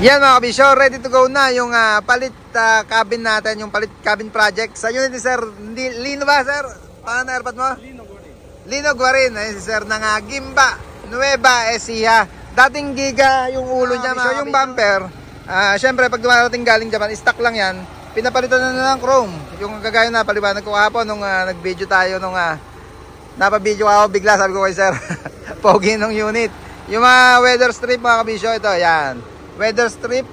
Yan mga kabisyo, ready to go na yung palit cabin natin, yung palit cabin project sa unit ni Sir Lino ba, Sir? Paano na airpot mo? Lino Guarin. Ayun si Sir ng Gimba Nueva Ecija. Dating Giga yung ulo niya. So yung bumper, syempre pag dumarating galing Japan, stock lang yan. Pinapalitan na ng chrome. Yung kagaya na paliwanag ko kahapon nung nag-video tayo nung napa-video ako bigla, sabi ko kay Sir pogi nung unit. Yung mga weather strip mga kabisyo, ito yan. Weather strip,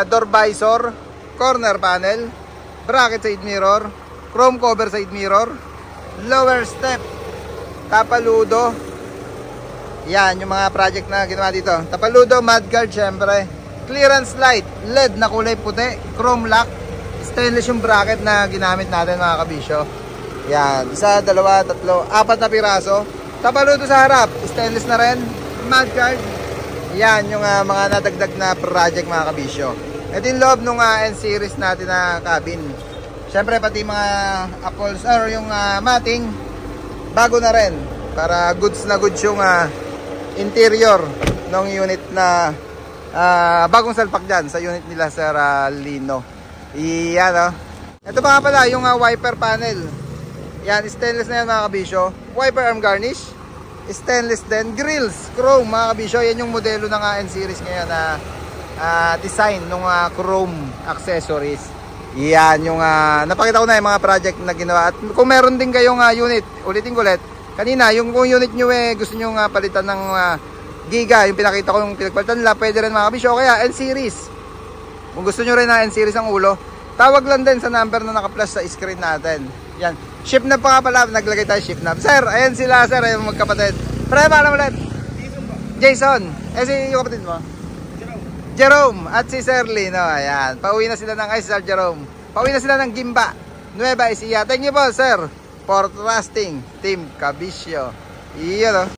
door visor, corner panel, bracket side mirror, chrome cover side mirror, lower step, tapaludo. Yan yung mga project na ginawa dito. Tapaludo, mudguard syempre, clearance light, LED na kulay puti, chrome lock, stainless yung bracket na ginamit natin mga kabisyo. Yan, isa, dalawa, tatlo, apat na piraso. Tapaludo sa harap, stainless na rin, mudguard. Yan yung mga nadagdag na project mga kabisyo. Ito yung loob ng N-series natin na cabin. Siyempre pati mga apples or yung matting bago na rin. Para goods na goods yung interior ng unit na bagong salpak dyan sa unit nila Sir Lino. Yan o. Ito pa nga pala yung wiper panel. Yan, stainless na yan mga kabisyo. Wiper arm garnish, stainless din, grills, chrome mga kabisyo. Yan yung modelo ng N-series ngayon na design ng chrome accessories. Yan yung napakita ko na yung mga project na ginawa. At kung meron din kayong unit, ulitin ko ulit kanina, yung kung unit nyo gusto nyo palitan ng Giga, yung pinakita ko yung pinagpalitan nila, pwede rin mga kabisyo. Kaya N-series, kung gusto nyo rin na N-series ang ulo, tawag lang din sa number na naka-plus sa screen natin. Yan. Ship na pa nga pala, naglagay tayo ship na. Sir, ayan sila Sir, ayan magkapatid. Pre, paano ulit? Jason. Si yung kapatid mo? Jerome. At si Sir Lino. Ayan. Pauwi na sila ng Sir Jerome. Pauwi na sila ng Gimba Nueva Ecija. Thank you po Sir for trusting Team Kabisyo. Iyon o.